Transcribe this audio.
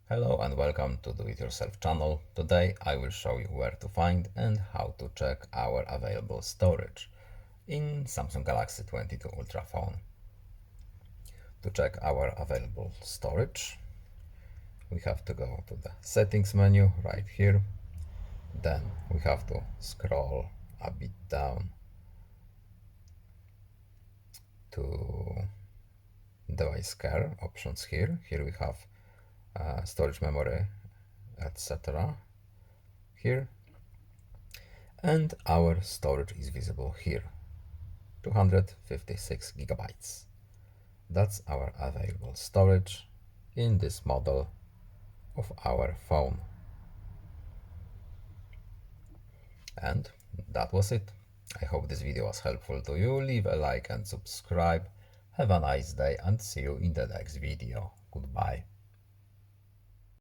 Hello and welcome to Do It Yourself channel. Today I will show you where to find and how to check our available storage in Samsung Galaxy S22 Ultra phone. To check our available storage, we have to go to the settings menu right here. Then we have to scroll a bit down to device care options here. Here we have storage memory, etc. here, and our storage is visible here, 256 gigabytes. That's our available storage in this model of our phone. And that was it. I hope this video was helpful to you. Leave a like and subscribe. Have a nice day and see you in the next video. Goodbye.